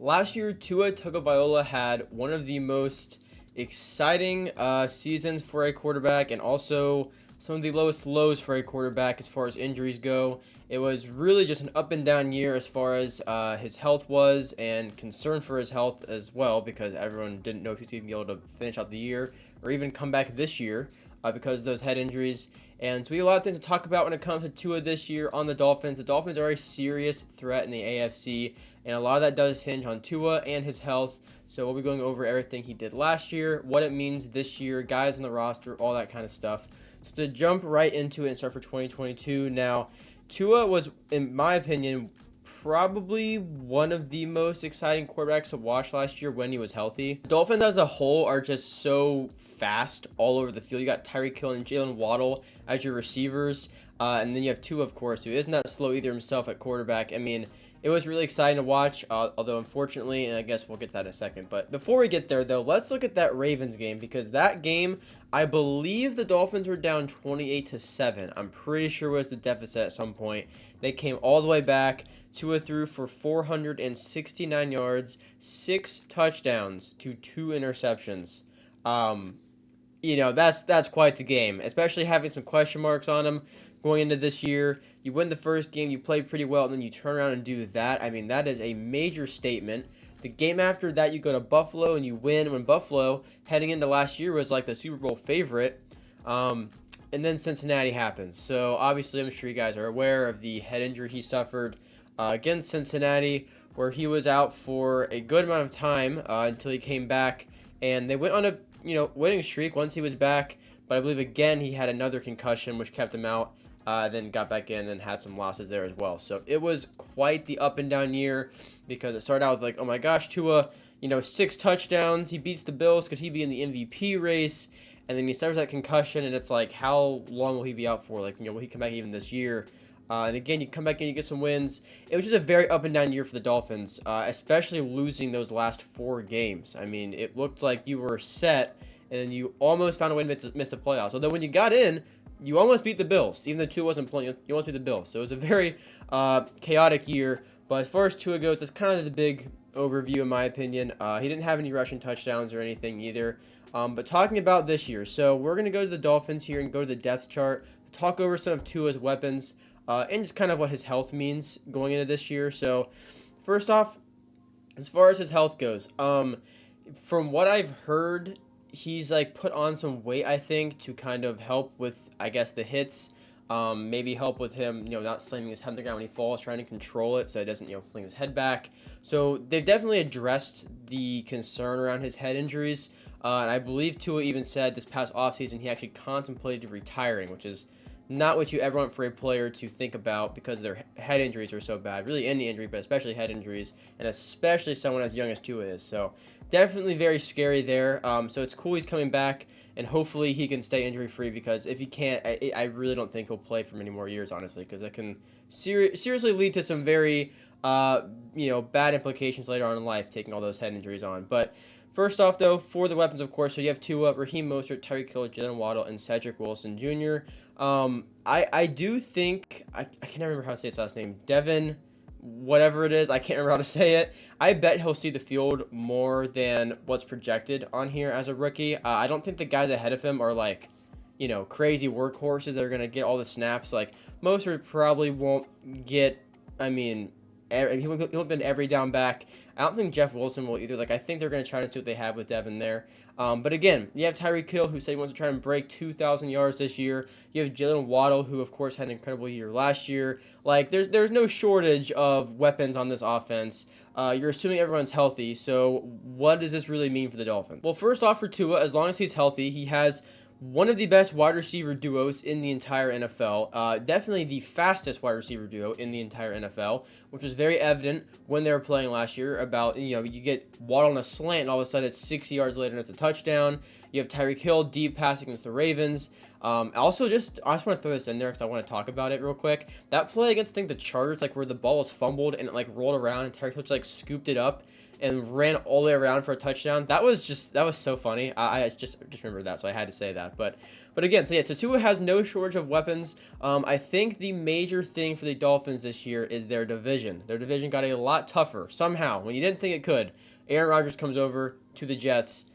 Last year, Tua Tagovailoa had one of the most exciting seasons for a quarterback, and also some of the lowest lows for a quarterback as far as injuries go. It was really just an up and down year as far as his health was, and concern for his health as well, because everyone didn't know if he was going to be able to finish out the year or even come back this year because of those head injuries. And so we have a lot of things to talk about when it comes to Tua this year on the Dolphins. The Dolphins are a serious threat in the AFC, and a lot of that does hinge on Tua and his health. So we'll be going over everything he did last year, what it means this year, guys on the roster, all that kind of stuff. So to jump right into it and start for 2022, now Tua was, in my opinion, probably one of the most exciting quarterbacks to watch last year when he was healthy. The Dolphins as a whole are just so fast all over the field. You got Tyreek Hill and Jalen Waddle as your receivers, and then you have Tua, of course, who isn't that slow either himself at quarterback. I mean, it was really exciting to watch, although unfortunately, and I guess we'll get to that in a second. But before we get there, though, let's look at that Ravens game, because that game, I believe the Dolphins were down 28-7. I'm pretty sure it was the deficit at some point. They came all the way back. Tua threw for 469 yards, 6 touchdowns to 2 interceptions. That's quite the game, especially having some question marks on him going into this year. You win the first game, you play pretty well, and then you turn around and do that. I mean, that is a major statement. The game after that, you go to Buffalo and you win, when Buffalo, heading into last year, was like the Super Bowl favorite. And then Cincinnati happens. So obviously, I'm sure you guys are aware of the head injury he suffered against Cincinnati, where he was out for a good amount of time until he came back. And they went on a winning streak once he was back. But I believe, again, he had another concussion, which kept him out. Then got back in and had some losses there as well. So it was quite the up and down year, because it started out with like, oh my gosh, Tua, 6 touchdowns. He beats the Bills. Could he be in the MVP race? And then he suffers that concussion, and it's like, how long will he be out for? Like, will he come back even this year? And again, you come back in, you get some wins. It was just a very up and down year for the Dolphins, especially losing those last 4 games. I mean, it looked like you were set, and then you almost found a way to miss the playoffs. Although when you got in, you almost beat the Bills. Even though Tua wasn't playing, you almost beat the Bills. So it was a very chaotic year. But as far as Tua goes, that's kind of the big overview, in my opinion. He didn't have any rushing touchdowns or anything either. But talking about this year, so we're going to go to the Dolphins here and go to the depth chart, talk over some of Tua's weapons, and just kind of what his health means going into this year. So first off, as far as his health goes, from what I've heard, he's like put on some weight, I think, to kind of help with, I guess, the hits. Maybe help with him, not slamming his head on the ground when he falls, trying to control it so he doesn't, fling his head back. So they've definitely addressed the concern around his head injuries. And I believe Tua even said this past offseason he actually contemplated retiring, which is not what you ever want for a player to think about, because their head injuries are so bad. Really any injury, but especially head injuries, and especially someone as young as Tua is. So definitely very scary there. So it's cool he's coming back, and hopefully he can stay injury-free, because if he can't, I really don't think he'll play for many more years, honestly, because it can seriously lead to some very bad implications later on in life, taking all those head injuries on. But first off, though, for the weapons, of course, so you have Tua, Raheem Mostert, Tyreek Hill, Jalen Waddle, and Cedric Wilson Jr. I do think, I can't remember how to say his last name, Devin, whatever it is, I can't remember how to say it. I bet he'll see the field more than what's projected on here as a rookie. I don't think the guys ahead of him are like, crazy workhorses that are going to get all the snaps. Like, Mostert probably won't get, he won't be every down back. I don't think Jeff Wilson will either. Like, I think they're going to try to see what they have with Devin there. But again, you have Tyreek Hill, who said he wants to try and break 2,000 yards this year. You have Jalen Waddle, who, of course, had an incredible year last year. Like, there's no shortage of weapons on this offense. You're assuming everyone's healthy. So what does this really mean for the Dolphins? Well, first off, for Tua, as long as he's healthy, he has one of the best wide receiver duos in the entire NFL. Definitely the fastest wide receiver duo in the entire NFL, which was very evident when they were playing last year. About, you get Waddle on a slant, and all of a sudden it's 60 yards later and it's a touchdown. You have Tyreek Hill deep pass against the Ravens. Also, I just want to throw this in there because I want to talk about it real quick. That play against, I think, the Chargers, like where the ball was fumbled and it like rolled around and Tyreek Hill just like scooped it up and ran all the way around for a touchdown. That was so funny. I just remembered that, so I had to say that. But again, so yeah, so Tua has no shortage of weapons. I think the major thing for the Dolphins this year is their division. Their division got a lot tougher somehow when you didn't think it could. Aaron Rodgers comes over to the Jets.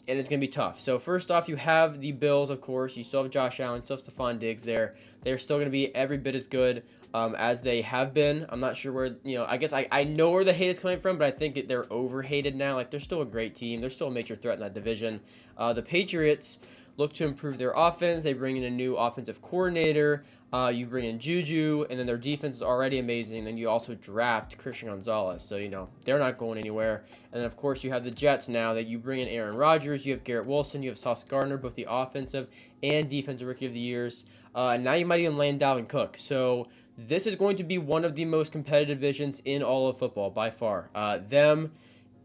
And it's going to be tough. So first off, you have the Bills, of course. You still have Josh Allen, still have Stephon Diggs there. They're still going to be every bit as good as they have been. I'm not sure where, I guess I know where the hate is coming from, but I think they're overhated now. Like, they're still a great team. They're still a major threat in that division. The Patriots look to improve their offense. They bring in a new offensive coordinator. You bring in Juju, and then their defense is already amazing. And then you also draft Christian Gonzalez. So, they're not going anywhere. And then, of course, you have the Jets now that you bring in Aaron Rodgers. You have Garrett Wilson. You have Sauce Gardner, both the offensive and defensive rookie of the years. And now you might even land Dalvin Cook. So this is going to be one of the most competitive divisions in all of football by far. Them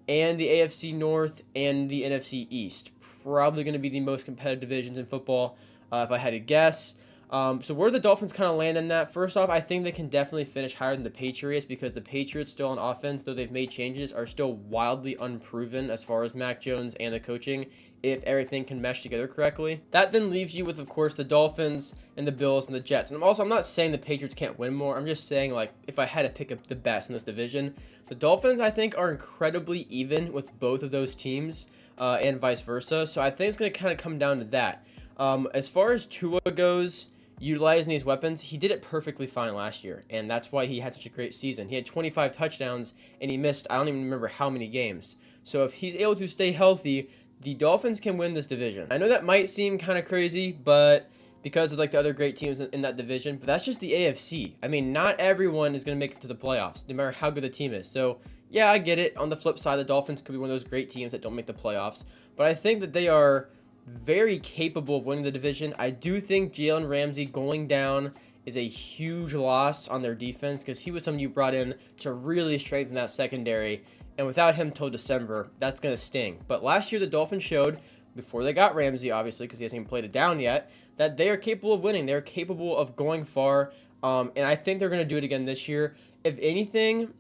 and the AFC North and the NFC East. Probably going to be the most competitive divisions in football, if I had to guess. So where the Dolphins kind of land in that, first off, I think they can definitely finish higher than the Patriots because the Patriots still on offense, though they've made changes, are still wildly unproven as far as Mac Jones and the coaching, if everything can mesh together correctly. That then leaves you with, of course, the Dolphins and the Bills and the Jets. And I'm not saying the Patriots can't win more. I'm just saying, like, if I had to pick up the best in this division, the Dolphins, I think, are incredibly even with both of those teams and vice versa. So I think it's going to kind of come down to that. As far as Tua goes, utilizing these weapons, he did it perfectly fine last year, and that's why he had such a great season. He had 25 touchdowns, and he missed, I don't even remember how many games. So if he's able to stay healthy, the Dolphins can win this division. I know that might seem kind of crazy, but because of like the other great teams in that division, but that's just the AFC. I mean, not everyone is going to make it to the playoffs, no matter how good the team is. So yeah, I get it. On the flip side, the Dolphins could be one of those great teams that don't make the playoffs, but I think that they are very capable of winning the division. I do think Jalen Ramsey going down is a huge loss on their defense because he was someone you brought in to really strengthen that secondary. And without him till December, that's going to sting. But last year, the Dolphins showed, before they got Ramsey, obviously, because he hasn't even played it down yet, that they are capable of winning. They're capable of going far. And I think they're going to do it again this year. If anything,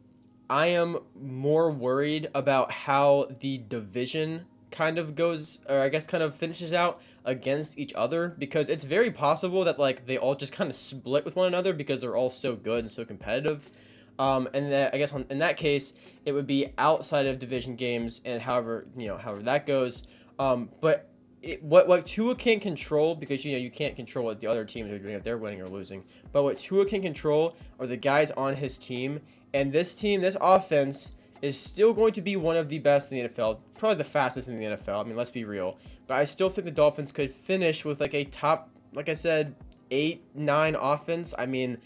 I am more worried about how the division kind of goes, or I guess kind of finishes out against each other, because it's very possible that like they all just kind of split with one another because they're all so good and so competitive. And that, I guess in that case, it would be outside of division games, and however that goes. But what Tua can control, because you can't control what the other teams are doing if they're winning or losing. But what Tua can control are the guys on his team, and this offense is still going to be one of the best in the NFL, probably the fastest in the NFL. I mean, let's be real. But I still think the Dolphins could finish with like a top, like I said, 8-9 offense. I mean,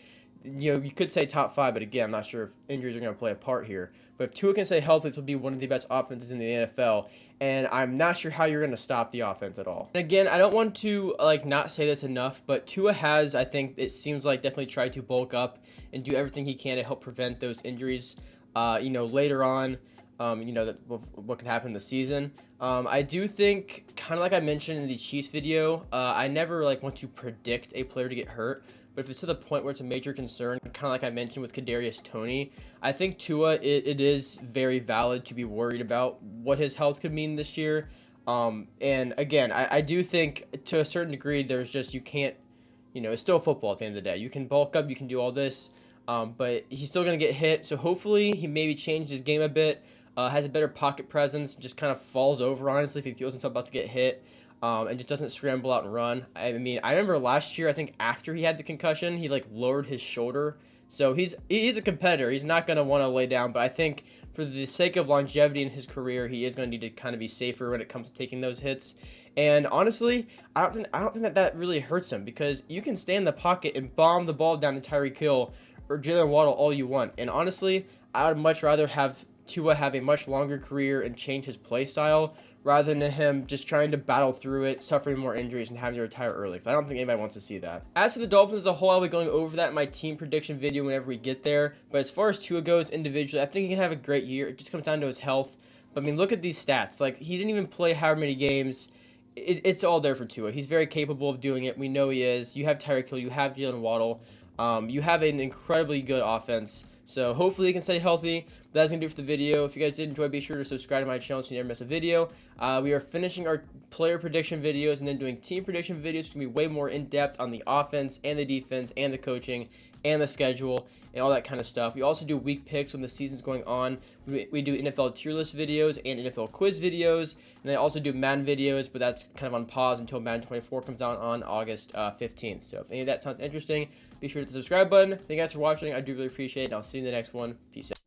you could say top 5, but again, I'm not sure if injuries are going to play a part here. But if Tua can stay healthy, this will be one of the best offenses in the NFL, and I'm not sure how you're going to stop the offense at all. And again, I don't want to not say this enough, but Tua has, I think it seems like, definitely tried to bulk up and do everything he can to help prevent those injuries. Later on, what could happen in the season. I do think, kind of like I mentioned in the Chiefs video, I never want to predict a player to get hurt, but if it's to the point where it's a major concern, kind of like I mentioned with Kadarius Toney, I think Tua, it is very valid to be worried about what his health could mean this year. And again, I do think to a certain degree, there's just, you can't, it's still football at the end of the day. You can bulk up, you can do all this, but he's still going to get hit. So hopefully he maybe changed his game a bit, has a better pocket presence, just kind of falls over, honestly, if he feels himself about to get hit, and just doesn't scramble out and run. I mean, I remember last year, I think after he had the concussion, he lowered his shoulder. So he's a competitor. He's not going to want to lay down, but I think for the sake of longevity in his career, he is going to need to kind of be safer when it comes to taking those hits. And honestly, I don't think that really hurts him, because you can stay in the pocket and bomb the ball down to Tyreek Hill or Jalen Waddle all you want. And honestly, I would much rather have Tua have a much longer career and change his play style rather than him just trying to battle through it, suffering more injuries, and having to retire early, because I don't think anybody wants to see that. As for the Dolphins as a whole, I'll be going over that in my team prediction video whenever we get there. But as far as Tua goes individually, I think he can have a great year. It just comes down to his health. But I mean, look at these stats. Like, he didn't even play however many games. It's all there for Tua. He's very capable of doing it. We know he is. You have Tyreek Hill. You have Jalen Waddle. You have an incredibly good offense. So hopefully he can stay healthy. But that's going to do it for the video. If you guys did enjoy, be sure to subscribe to my channel so you never miss a video. We are finishing our player prediction videos and then doing team prediction videos. It's going to be way more in-depth on the offense and the defense and the coaching and the schedule and all that kind of stuff. We also do week picks when the season's going on. We do NFL tier list videos and NFL quiz videos. And I also do Madden videos, but that's kind of on pause until Madden 24 comes out on August 15th. So if any of that sounds interesting, be sure to hit the subscribe button. Thank you guys for watching. I do really appreciate it. And I'll see you in the next one. Peace out.